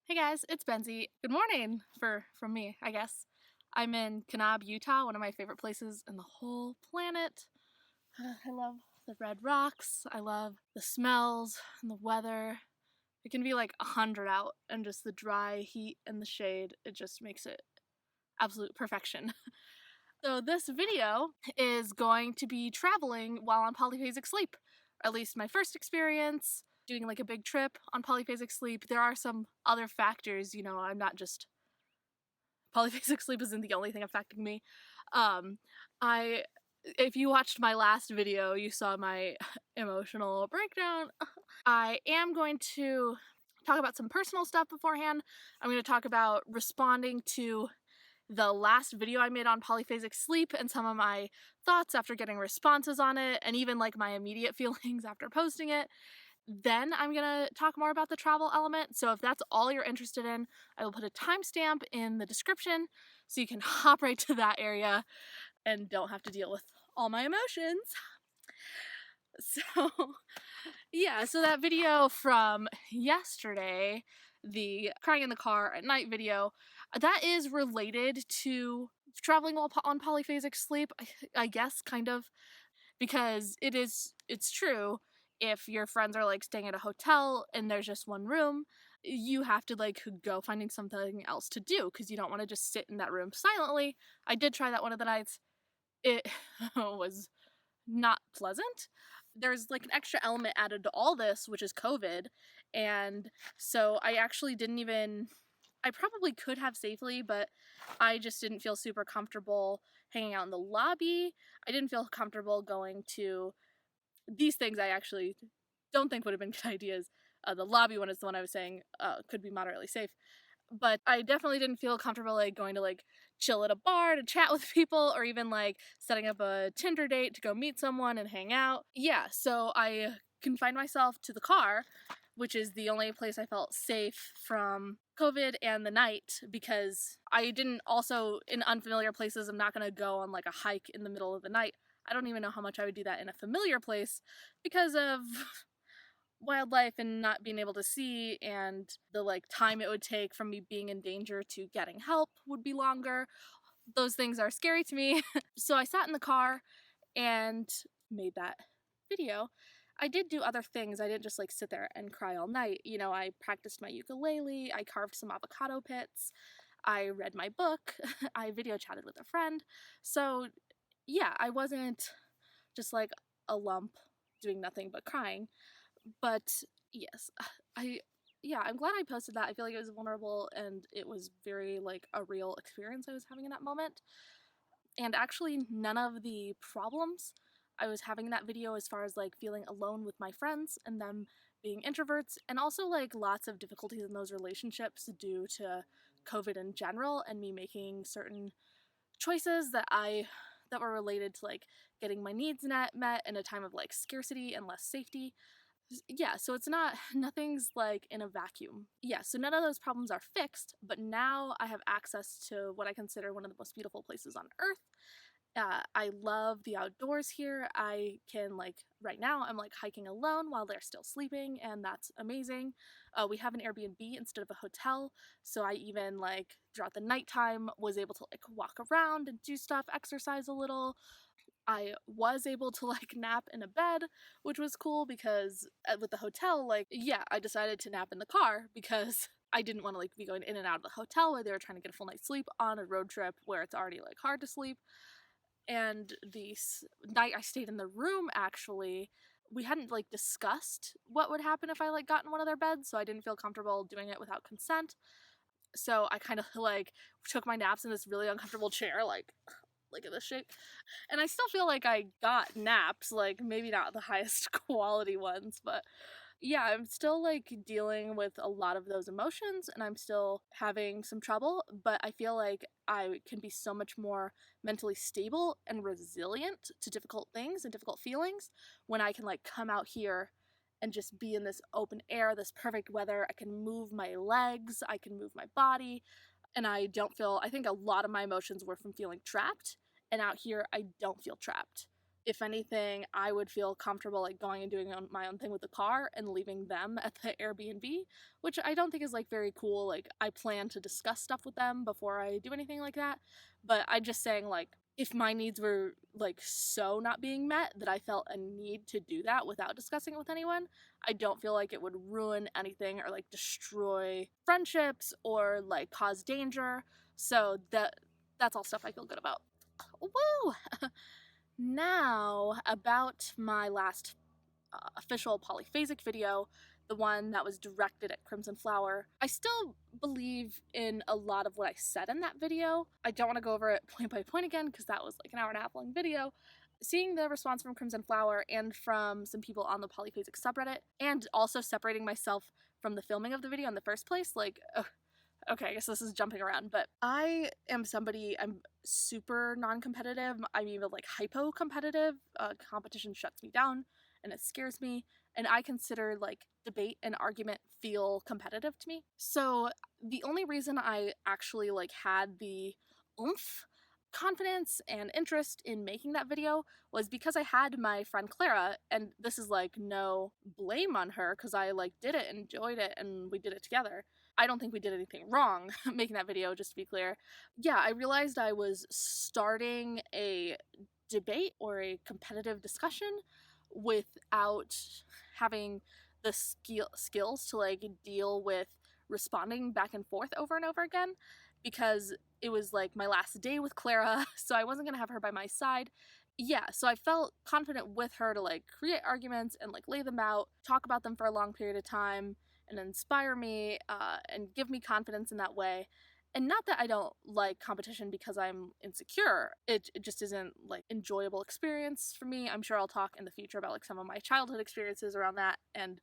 Hey guys, it's Benzie. Good morning from me, I guess. I'm in Kanab, Utah, one of my favorite places in the whole planet. I love the red rocks. I love the smells and the weather. It can be like 100 out, and just the dry heat and the shade, it just makes it absolute perfection. So this video is going to be traveling while on polyphasic sleep, or at least my first experience doing like a big trip on polyphasic sleep. There are some other factors, I'm not just polyphasic sleep isn't the only thing affecting me. I If you watched my last video, you saw my emotional breakdown. I am going to talk about some personal stuff beforehand. I'm going to talk about responding to the last video I made on polyphasic sleep and some of my thoughts after getting responses on it, and even like my immediate feelings after posting it. Then I'm gonna talk more about the travel element, so if that's all you're interested in, I will put a timestamp in the description so you can hop right to that area and don't have to deal with all my emotions. So yeah, so that video from yesterday, the crying in the car at night video, that is related to traveling while on polyphasic sleep, I guess, kind of, because it's true. If your friends are like staying at a hotel and there's just one room, you have to like go finding something else to do because you don't want to just sit in that room silently. I did try that one of the nights. It was not pleasant. There's like an extra element added to all this, which is COVID. And so I actually didn't even, I probably could have safely, but I just didn't feel super comfortable hanging out in the lobby. I didn't feel comfortable going to these things. I actually don't think would have been good ideas. The lobby one is the one I was saying could be moderately safe. But I definitely didn't feel comfortable like going to like chill at a bar to chat with people, or even like setting up a Tinder date to go meet someone and hang out. Yeah, so I confined myself to the car, which is the only place I felt safe from COVID and the night, because I didn't also, in unfamiliar places, I'm not gonna go on like a hike in the middle of the night. I don't even know how much I would do that in a familiar place because of wildlife and not being able to see, and the like time it would take from me being in danger to getting help would be longer. Those things are scary to me. So I sat in the car and made that video. I did do other things. I didn't just like sit there and cry all night. I practiced my ukulele, I carved some avocado pits, I read my book, I video chatted with a friend. So yeah, I wasn't just like a lump doing nothing but crying. But yes, I I'm glad I posted that. I feel like it was vulnerable and it was very like a real experience I was having in that moment. And actually none of the problems I was having in that video, as far as like feeling alone with my friends and them being introverts, and also like lots of difficulties in those relationships due to COVID in general and me making certain choices that were related to like getting my needs met in a time of like scarcity and less safety. Yeah, so it's not, nothing's like in a vacuum. Yeah, so none of those problems are fixed, but now I have access to what I consider one of the most beautiful places on earth. I love the outdoors here. I can like, right now I'm like hiking alone while they're still sleeping, and that's amazing. We have an Airbnb instead of a hotel, so I even like throughout the nighttime was able to like walk around and do stuff, exercise a little. I was able to like nap in a bed, which was cool because with the hotel, like, yeah, I decided to nap in the car because I didn't want to like be going in and out of the hotel where they were trying to get a full night's sleep on a road trip where it's already like hard to sleep. And the night I stayed in the room, actually, we hadn't like discussed what would happen if I like got in one of their beds, so I didn't feel comfortable doing it without consent. So I kind of like took my naps in this really uncomfortable chair, like look at this shape. And I still feel like I got naps, like maybe not the highest quality ones, but yeah, I'm still like dealing with a lot of those emotions and I'm still having some trouble, but I feel like I can be so much more mentally stable and resilient to difficult things and difficult feelings when I can like come out here and just be in this open air, this perfect weather. I can move my legs, I can move my body, and I don't feel, I think a lot of my emotions were from feeling trapped, and out here I don't feel trapped. If anything, I would feel comfortable like going and doing my own thing with the car and leaving them at the Airbnb, which I don't think is like very cool. Like I plan to discuss stuff with them before I do anything like that, but I'm just saying like if my needs were like so not being met that I felt a need to do that without discussing it with anyone, I don't feel like it would ruin anything or like destroy friendships or like cause danger. So that's all stuff I feel good about. Woo! Now, about my last official polyphasic video, the one that was directed at Crimson Flower. I still believe in a lot of what I said in that video. I don't want to go over it point by point again because that was like an hour and a half long video. Seeing the response from Crimson Flower and from some people on the polyphasic subreddit, and also separating myself from the filming of the video in the first place, like, okay, I guess this is jumping around, but I am somebody, I'm super non-competitive. I'm even like hypo-competitive. Competition shuts me down and it scares me. And I consider like debate and argument feel competitive to me. So the only reason I actually like had the oomph, confidence, and interest in making that video was because I had my friend Clara, and this is like no blame on her because I like did it, enjoyed it, and we did it together. I don't think we did anything wrong making that video, just to be clear. Yeah, I realized I was starting a debate or a competitive discussion without having the skills to like deal with responding back and forth over and over again, because it was like my last day with Clara, so I wasn't gonna have her by my side. Yeah, so I felt confident with her to like create arguments and like lay them out, talk about them for a long period of time, and inspire me and give me confidence in that way. And not that I don't like competition because I'm insecure. It just isn't like enjoyable experience for me. I'm sure I'll talk in the future about like some of my childhood experiences around that and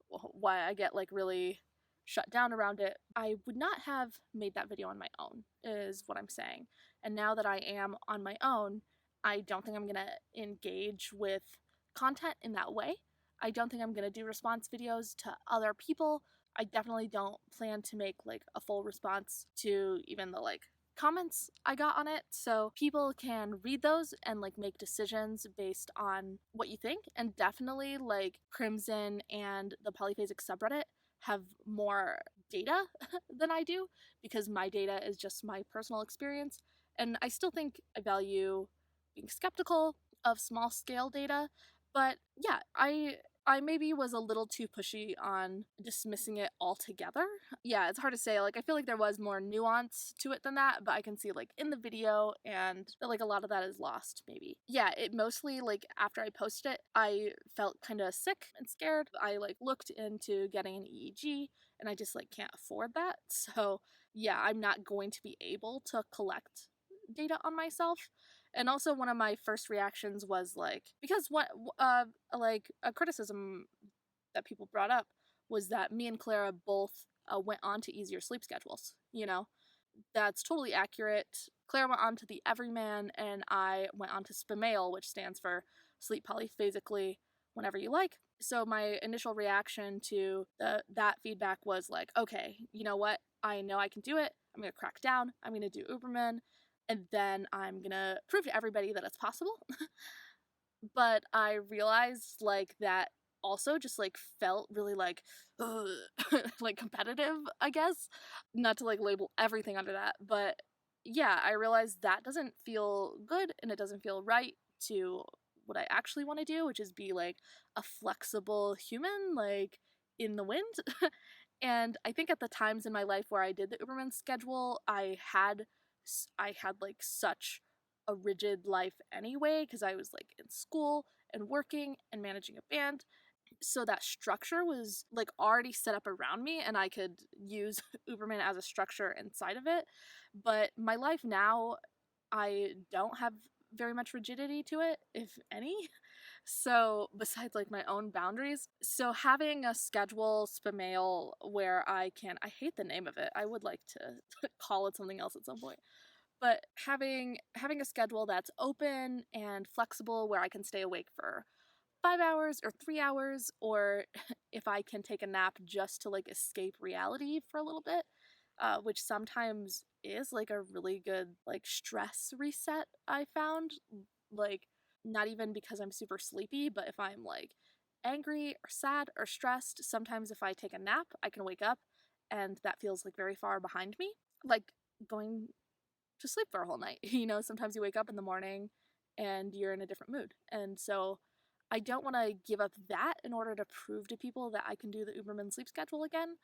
why I get like really shut down around it. I would not have made that video on my own, is what I'm saying. And now that I am on my own, I don't think I'm gonna engage with content in that way. I don't think I'm gonna do response videos to other people. I definitely don't plan to make like a full response to even the like comments I got on it, so people can read those and like make decisions based on what you think. And definitely like Crimson and the polyphasic subreddit have more data than I do, because my data is just my personal experience, and I still think I value being skeptical of small scale data. But yeah, I maybe was a little too pushy on dismissing it altogether. Yeah, it's hard to say. Like, I feel like there was more nuance to it than that, but I can see, like, in the video, and like a lot of that is lost, maybe. Yeah, it mostly, like, after I posted it, I felt kind of sick and scared. I, like, looked into getting an EEG, and I just, like, can't afford that. So, yeah, I'm not going to be able to collect data on myself. And also one of my first reactions was like, because what like a criticism that people brought up was that me and Clara both went on to easier sleep schedules. You know, that's totally accurate. Clara went on to the Everyman, and I went on to Spamail, which stands for sleep polyphasically whenever you like. So my initial reaction to that feedback was like, okay, you know what? I know I can do it. I'm gonna crack down. I'm gonna do Uberman, and then I'm gonna prove to everybody that it's possible. But I realized like that also just like felt really like like competitive, I guess. Not to like label everything under that, but yeah, I realized that doesn't feel good and it doesn't feel right to what I actually want to do, which is be like a flexible human, like in the wind. And I think at the times in my life where I did the Uberman schedule, I had like such a rigid life anyway, because I was like in school and working and managing a band. So that structure was like already set up around me, and I could use Uberman as a structure inside of it. But my life now, I don't have very much rigidity to it, if any. So, besides like my own boundaries, so having a schedule Spamail where I hate the name of it. I would like to call it something else at some point. But having a schedule that's open and flexible where I can stay awake for 5 hours or 3 hours, or if I can take a nap just to like escape reality for a little bit, which sometimes is like a really good like stress reset, I found. Like not even because I'm super sleepy, but if I'm like angry or sad or stressed, sometimes if I take a nap, I can wake up and that feels like very far behind me. Like going to sleep for a whole night. Sometimes you wake up in the morning and you're in a different mood. And so I don't want to give up that in order to prove to people that I can do the Uberman sleep schedule again.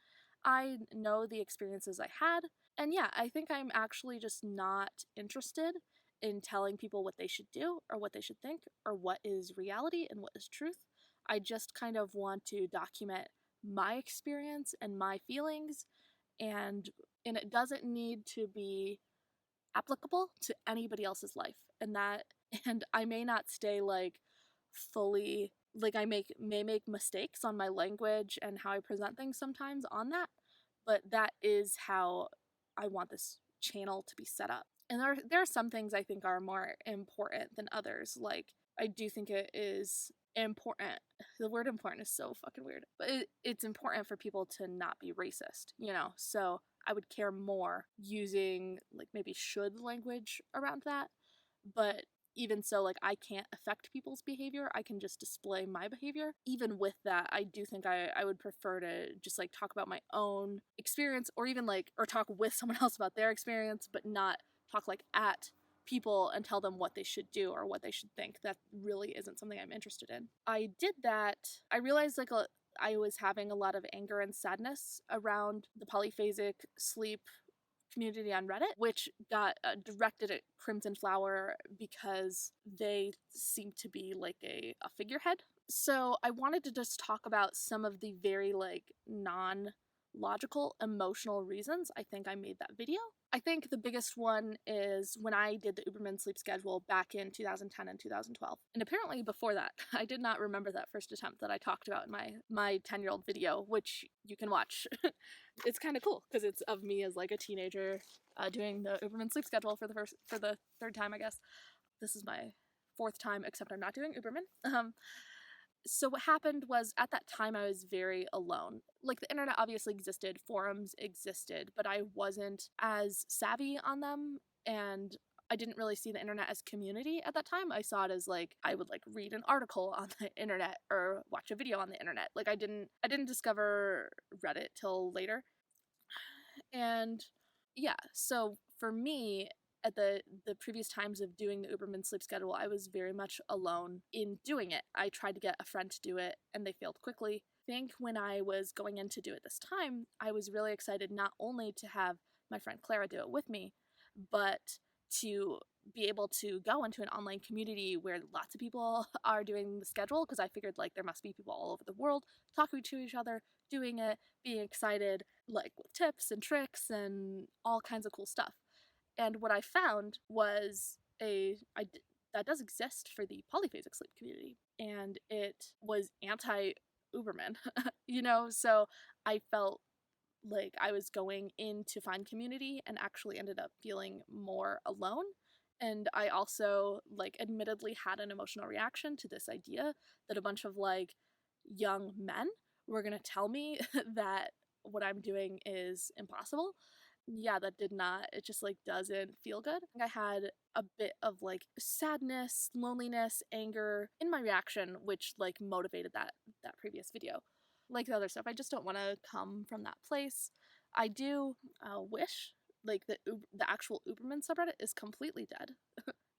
I know the experiences I had. And yeah, I think I'm actually just not interested in telling people what they should do or what they should think or what is reality and what is truth. I just kind of want to document my experience and my feelings, and it doesn't need to be applicable to anybody else's life. And I may not stay like fully, like may make mistakes on my language and how I present things sometimes on that, but that is how I want this channel to be set up. And there are some things I think are more important than others. Like I do think it is important. The word important is so fucking weird, but it's important for people to not be racist. So I would care more using like maybe should language around that. But even so, like I can't affect people's behavior. I can just display my behavior. Even with that, I do think I would prefer to just like talk about my own experience, or even like or talk with someone else about their experience, but not talk like at people and tell them what they should do or what they should think. That really isn't something I'm interested in. I did that. I realized like I was having a lot of anger and sadness around the polyphasic sleep community on Reddit, which got directed at Crimson Flower because they seem to be like a figurehead. So I wanted to just talk about some of the very like non logical emotional reasons I think I made that video. I think the biggest one is when I did the Uberman sleep schedule back in 2010 and 2012. And apparently before that, I did not remember that first attempt that I talked about in my 10-year-old video, which you can watch. It's kind of cool because it's of me as like a teenager doing the Uberman sleep schedule for the third time, I guess. This is my fourth time, except I'm not doing Uberman. So what happened was at that time I was very alone. Like the internet obviously existed, forums existed, but I wasn't as savvy on them, and I didn't really see the internet as community at that time. I saw it as like I would like read an article on the internet or watch a video on the internet. Like I didn't discover Reddit till later. And yeah, so for me, at the previous times of doing the Uberman sleep schedule, I was very much alone in doing it. I tried to get a friend to do it and they failed quickly. I think when I was going in to do it this time, I was really excited not only to have my friend Clara do it with me, but to be able to go into an online community where lots of people are doing the schedule, because I figured like there must be people all over the world talking to each other, doing it, being excited, like with tips and tricks and all kinds of cool stuff. And what I found was that does exist for the polyphasic sleep community, and it was anti Uberman, So I felt like I was going in to find community and actually ended up feeling more alone. And I also like admittedly had an emotional reaction to this idea that a bunch of like young men were going to tell me that what I'm doing is impossible. Yeah, that did not, it just like doesn't feel good. I had a bit of like sadness, loneliness, anger in my reaction, which like motivated that previous video. Like the other stuff, I just don't want to come from that place. I do wish like the actual Uberman subreddit is completely dead,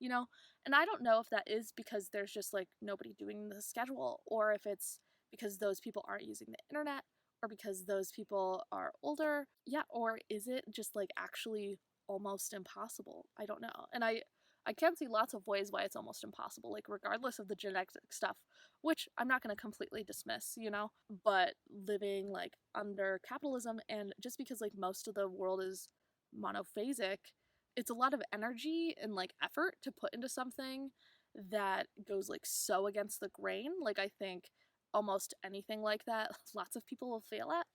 you know? And I don't know if that is because there's just like nobody doing the schedule, or if it's because those people aren't using the internet, or because those people are older. Yeah, or is it just like actually almost impossible? I don't know. And I can see lots of ways why it's almost impossible, like regardless of the genetic stuff, which I'm not going to completely dismiss, but living like under capitalism, and just because like most of the world is monophasic, it's a lot of energy and like effort to put into something that goes like so against the grain. Like I think almost anything like that, lots of people will fail at.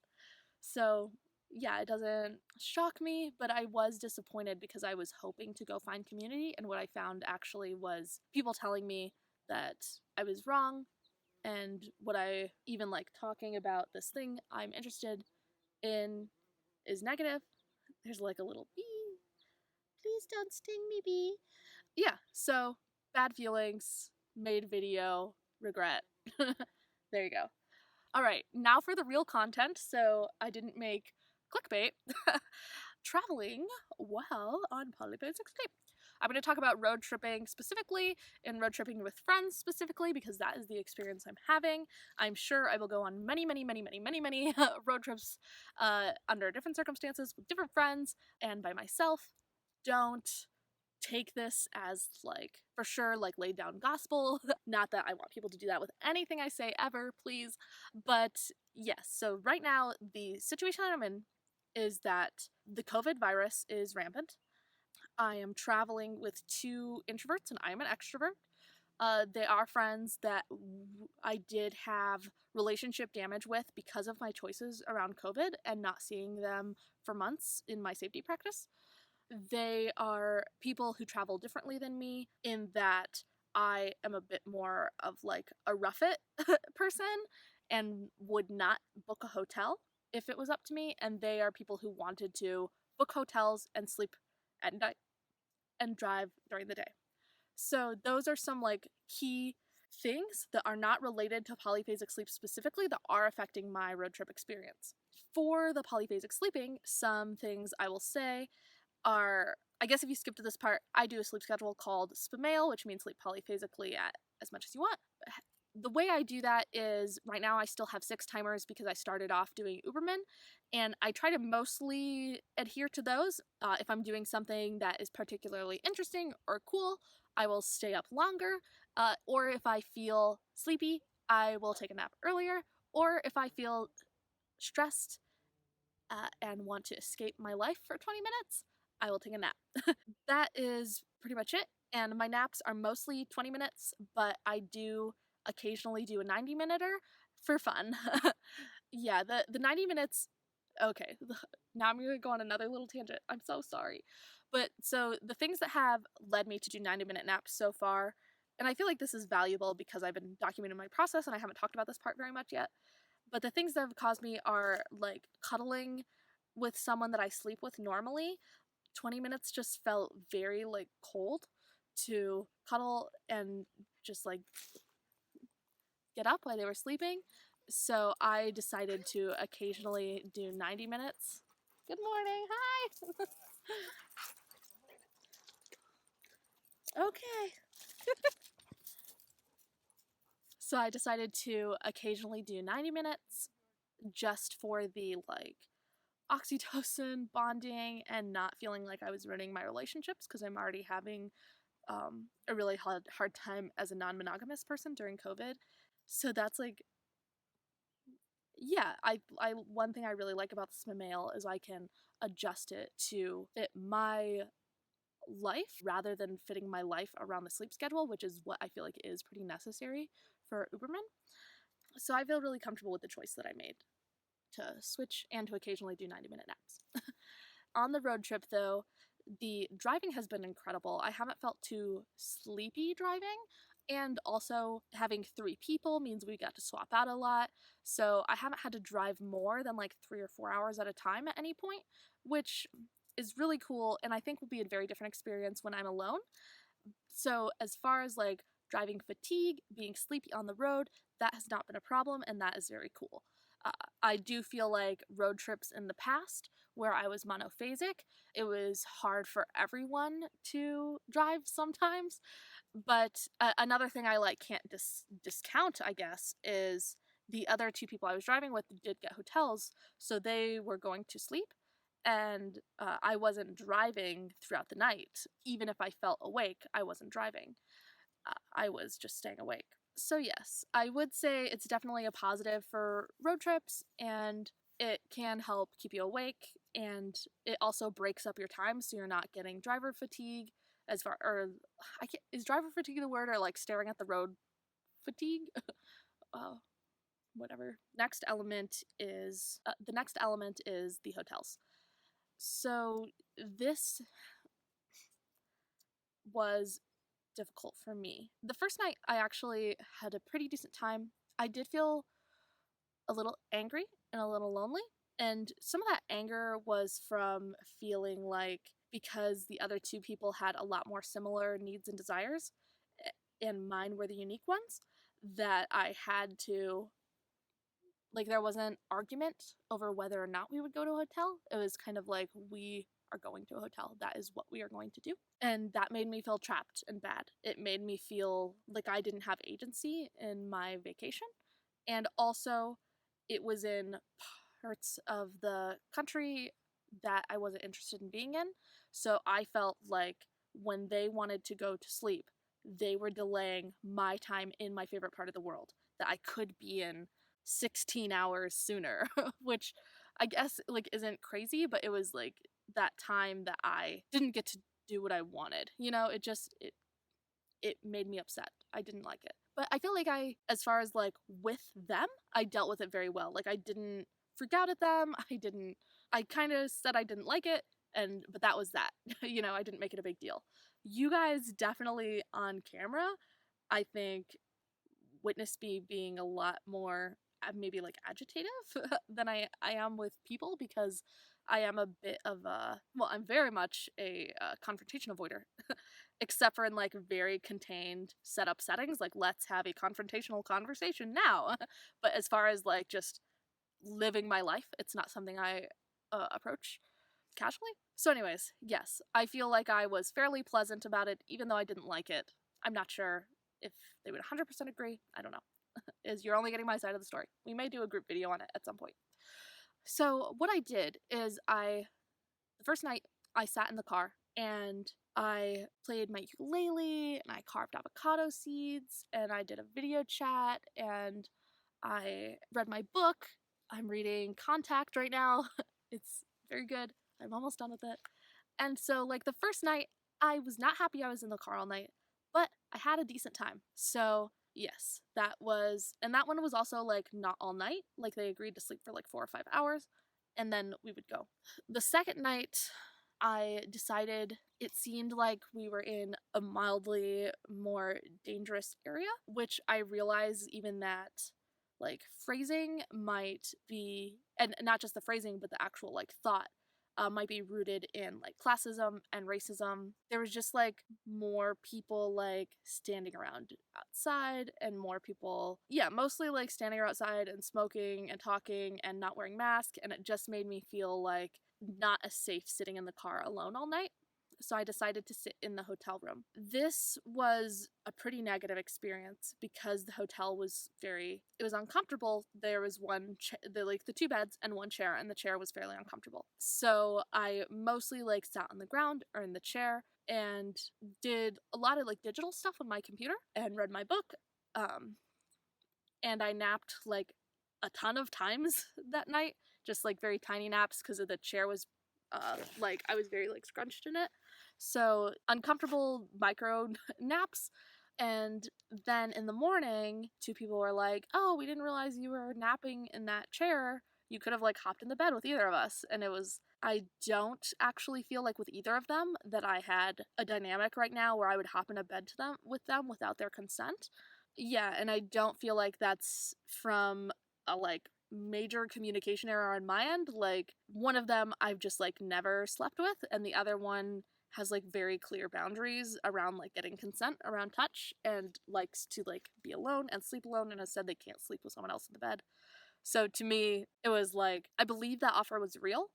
So yeah, it doesn't shock me, but I was disappointed because I was hoping to go find community, and what I found actually was people telling me that I was wrong, and what I even like talking about this thing I'm interested in is negative. There's like a little bee. Please don't sting me, bee. Yeah, so bad feelings. made video, regret. There you go. All right, now for the real content. So I didn't make clickbait. Traveling while on Polyphasic sleep. I'm going to talk about road tripping specifically and road tripping with friends specifically because that is the experience I'm having. I'm sure I will go on many road trips under different circumstances with different friends and by myself. Don't take this as like for sure like laid down gospel. Not that I want people to do that with anything I say ever, please. But yes, so right now the situation that I'm in is that the COVID virus is rampant. I am traveling with two introverts and I'm an extrovert. They are friends that I did have relationship damage with because of my choices around COVID and not seeing them for months in my safety practice. They are people who travel differently than me in that I am a bit more of like a rough it person and would not book a hotel if it was up to me. And they are people who wanted to book hotels and sleep at night and drive during the day. So those are some like key things that are not related to polyphasic sleep specifically that are affecting my road trip experience. For the polyphasic sleeping, some things I will say are, I guess if you skip to this part, I do a sleep schedule called SPMAIL, which means sleep polyphasically at as much as you want. The way I do that is right now I still have 6 timers because I started off doing Uberman, and I try to mostly adhere to those. If I'm doing something that is particularly interesting or cool, I will stay up longer, or if I feel sleepy, I will take a nap earlier, or if I feel stressed and want to escape my life for 20 minutes, I will take a nap. That is pretty much it. And my naps are mostly 20 minutes, but I do occasionally do a 90-minuter for fun. Yeah, the 90 minutes. Okay, now I'm going to go on another little tangent. I'm so sorry. But so the things that have led me to do 90-minute naps so far, and I feel like this is valuable because I've been documenting my process and I haven't talked about this part very much yet. But the things that have caused me are like cuddling with someone that I sleep with normally. 20 minutes just felt very like cold to cuddle and just like get up while they were sleeping. So I decided to occasionally do 90 minutes. Good morning. Hi. Okay. So I decided to occasionally do 90 minutes just for the like oxytocin bonding and not feeling like I was ruining my relationships because I'm already having a really hard time as a non-monogamous person during COVID. So that's like, yeah, I one thing I really like about the mail is I can adjust it to fit my life rather than fitting my life around the sleep schedule, which is what I feel like is pretty necessary for Uberman. So I feel really comfortable with the choice that I made to switch and to occasionally do 90-minute naps. On the road trip, though, the driving has been incredible. I haven't felt too sleepy driving, and also having 3 people means we got to swap out a lot. So I haven't had to drive more than like 3 or 4 hours at a time at any point, which is really cool and I think will be a very different experience when I'm alone. So as far as like driving fatigue, being sleepy on the road, that has not been a problem and that is very cool. I do feel like road trips in the past where I was monophasic, it was hard for everyone to drive sometimes. But another thing I like can't discount, I guess, is the other 2 people I was driving with did get hotels, so they were going to sleep, and I wasn't driving throughout the night. Even if I felt awake, I wasn't driving. I was just staying awake. So yes, I would say it's definitely a positive for road trips, and it can help keep you awake, and it also breaks up your time so you're not getting driver fatigue as far, or I can't, is driver fatigue the word, or like staring at the road fatigue? uh, Whatever. The next element is the hotels. So this was difficult for me. The first night I actually had a pretty decent time. I did feel a little angry and a little lonely. And some of that anger was from feeling like because the other 2 people had a lot more similar needs and desires, and mine were the unique ones, that I had to, like, there wasn't argument over whether or not we would go to a hotel. It was kind of like, we are going to a hotel. That is what we are going to do. And that made me feel trapped and bad. It made me feel like I didn't have agency in my vacation. And also, it was in parts of the country that I wasn't interested in being in. So I felt like when they wanted to go to sleep, they were delaying my time in my favorite part of the world that I could be in 16 hours sooner, which I guess like isn't crazy, but it was like that time that I didn't get to do what I wanted. You know, it made me upset. I didn't like it. But I feel like as far as like with them, I dealt with it very well. Like I didn't freak out at them. I kind of said I didn't like it, but that was that. You know, I didn't make it a big deal. You guys definitely on camera, I think, witnessed me being a lot more maybe like agitative than I am with people, because I am a bit of a, well, I'm very much a confrontation avoider, except for in like very contained setup settings, like let's have a confrontational conversation now. But as far as like just living my life, it's not something I approach casually. So anyways, yes, I feel like I was fairly pleasant about it, even though I didn't like it. I'm not sure if they would 100% agree. I don't know. Is you're only getting my side of the story. We may do a group video on it at some point. So what I did is the first night I sat in the car and I played my ukulele and I carved avocado seeds and I did a video chat and I read my book. I'm reading Contact right now. It's very good. I'm almost done with it. And so like the first night, I was not happy I was in the car all night, but I had a decent time. So yes, that one was also like not all night. Like they agreed to sleep for like 4 or 5 hours and then we would go. The second night, I decided it seemed like we were in a mildly more dangerous area, which I realized even that like phrasing might be, and not just the phrasing, but the actual like thought might be rooted in like classism and racism. There was just like more people like standing around outside and more people, yeah, mostly like standing outside and smoking and talking and not wearing masks. And it just made me feel like not as safe sitting in the car alone all night. So I decided to sit in the hotel room. This was a pretty negative experience because the hotel was it was uncomfortable. There was the 2 beds and 1 chair, and the chair was fairly uncomfortable. So I mostly like sat on the ground or in the chair and did a lot of like digital stuff on my computer and read my book. And I napped like a ton of times that night, just like very tiny naps because of the chair was like I was very like scrunched in it. So uncomfortable micro naps. And then in the morning, 2 people were like, "Oh, we didn't realize you were napping in that chair. You could have like hopped in the bed with either of us." And I don't actually feel like with either of them that I had a dynamic right now where I would hop in a bed with them without their consent. Yeah, and I don't feel like that's from a like major communication error on my end. Like one of them I've just like never slept with, and the other one has like very clear boundaries around like getting consent around touch and likes to like be alone and sleep alone and has said they can't sleep with someone else in the bed. So to me, it was like I believe that offer was real,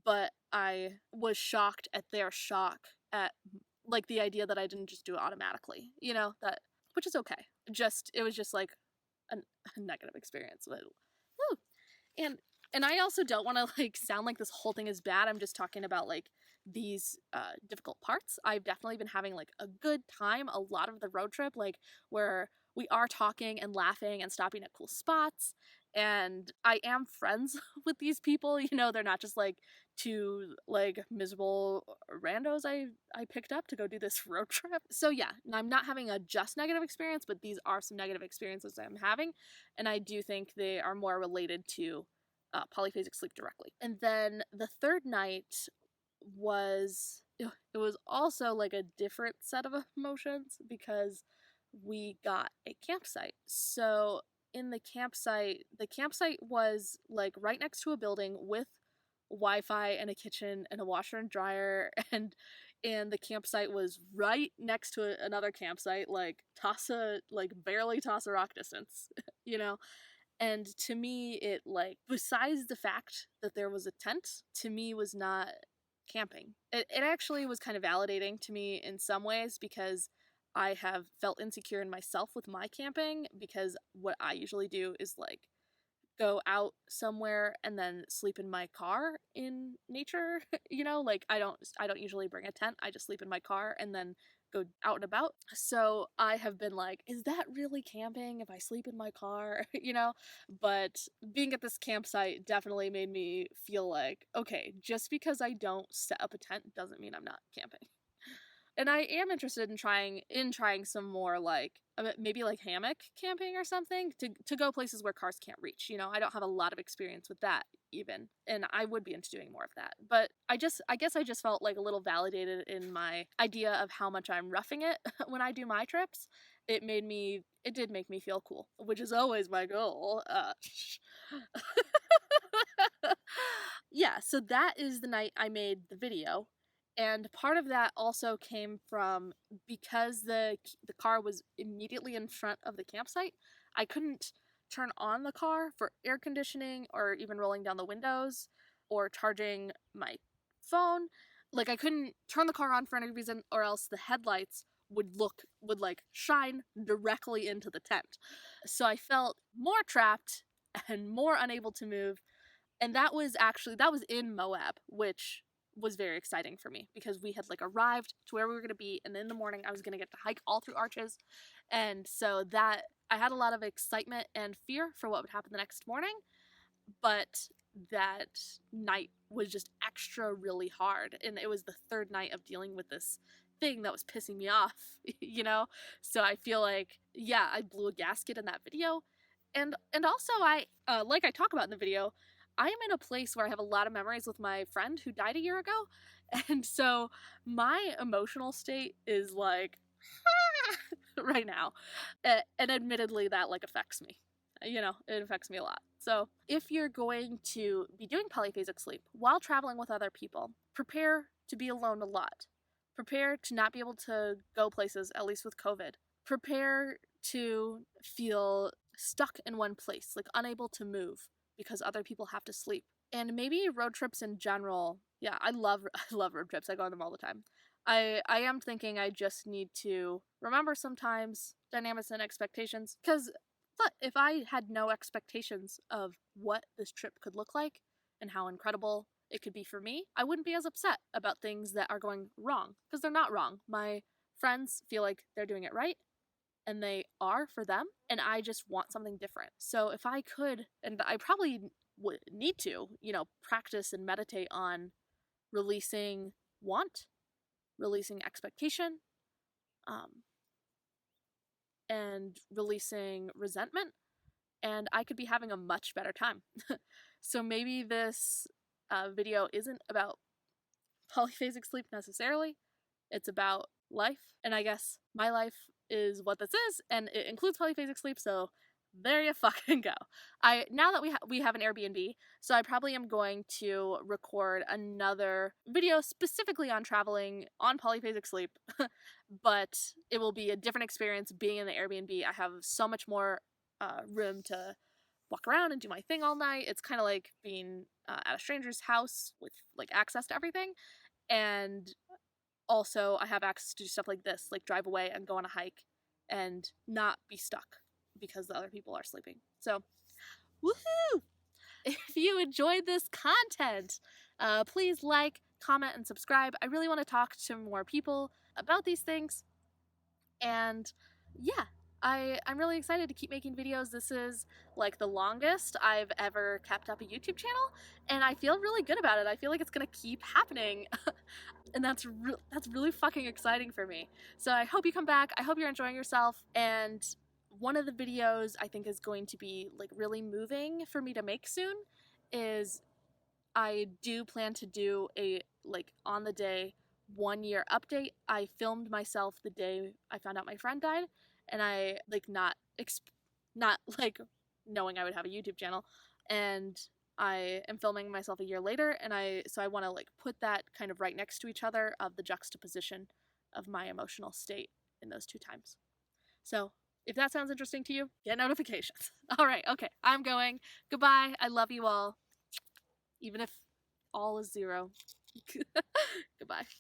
but I was shocked at their shock at like the idea that I didn't just do it automatically, you know, that which is okay. It was just like a negative experience. But woo. And I also don't want to like sound like this whole thing is bad. I'm just talking about like these difficult parts. I've definitely been having like a good time a lot of the road trip, like where we are talking and laughing and stopping at cool spots. And I am friends with these people, you know, they're not just like 2 like miserable randos I picked up to go do this road trip. So yeah, I'm not having a just negative experience, but these are some negative experiences I'm having, and I do think they are more related to polyphasic sleep directly. And then the third night it was also like a different set of emotions because we got a campsite. So in the campsite was like right next to a building with Wi-Fi and a kitchen and a washer and dryer, and and the campsite was right next to another campsite, like barely toss a rock distance, you know? And to me, it like, besides the fact that there was a tent, to me was not camping. It actually was kind of validating to me in some ways because I have felt insecure in myself with my camping because what I usually do is like go out somewhere and then sleep in my car in nature. Like I don't usually bring a tent. I just sleep in my car and then go out and about. So I have been like, is that really camping if I sleep in my car? But being at this campsite definitely made me feel like, okay, just because I don't set up a tent doesn't mean I'm not camping. And I am interested in trying some more like maybe like hammock camping or something to go places where cars can't reach. I don't have a lot of experience with that even, and I would be into doing more of that. But I guess I just felt like a little validated in my idea of how much I'm roughing it when I do my trips. It did make me feel cool, which is always my goal. Yeah, so that is the night I made the video. And part of that also came from because the car was immediately in front of the campsite. I couldn't turn on the car for air conditioning or even rolling down the windows or charging my phone. Like I couldn't turn the car on for any reason or else the headlights would like shine directly into the tent. So I felt more trapped and more unable to move, and that was in Moab, which was very exciting for me because we had like arrived to where we were going to be, and in the morning I was going to get to hike all through Arches. And so that I had a lot of excitement and fear for what would happen the next morning, but that night was just extra really hard, and it was the third night of dealing with this thing that was pissing me off. So I feel like, yeah, I blew a gasket in that video. And also I like I talk about in the video, I am in a place where I have a lot of memories with my friend who died a year ago. And so my emotional state is like right now. And admittedly that like affects me. It affects me a lot. So if you're going to be doing polyphasic sleep while traveling with other people, prepare to be alone a lot. Prepare to not be able to go places, at least with COVID. Prepare to feel stuck in one place, like unable to move because other people have to sleep. And maybe road trips in general. Yeah, I love I love road trips. I go on them all the time. I am thinking I just need to remember sometimes dynamics and expectations, because if I had no expectations of what this trip could look like and how incredible it could be for me, I wouldn't be as upset about things that are going wrong, because they're not wrong. My friends feel like they're doing it right, and they are for them, and I just want something different. So if I could, and I probably would need to, practice and meditate on releasing want, releasing expectation, and releasing resentment, and I could be having a much better time. So maybe this video isn't about polyphasic sleep necessarily. It's about life, and I guess my life is what this is, and it includes polyphasic sleep, so there you fucking go. Now that we have an Airbnb, so I probably am going to record another video specifically on traveling on polyphasic sleep, but it will be a different experience being in the Airbnb. I have so much more room to walk around and do my thing all night. It's kind of like being at a stranger's house with like access to everything, and also I have access to do stuff like this, like drive away and go on a hike and not be stuck because the other people are sleeping. So, woohoo! If you enjoyed this content, please like, comment, and subscribe. I really want to talk to more people about these things. And yeah, I'm really excited to keep making videos. This is like the longest I've ever kept up a YouTube channel, and I feel really good about it. I feel like it's gonna keep happening. And that's really fucking exciting for me. So I hope you come back. I hope you're enjoying yourself. And one of the videos I think is going to be like really moving for me to make soon is I do plan to do a like on the day 1 year update. I filmed myself the day I found out my friend died, and I like not like knowing I would have a YouTube channel, and I am filming myself a year later, and so I want to like put that kind of right next to each other of the juxtaposition of my emotional state in those two times. So if that sounds interesting to you, get notifications. All right, okay, I'm going. Goodbye. I love you all, even if all is 0.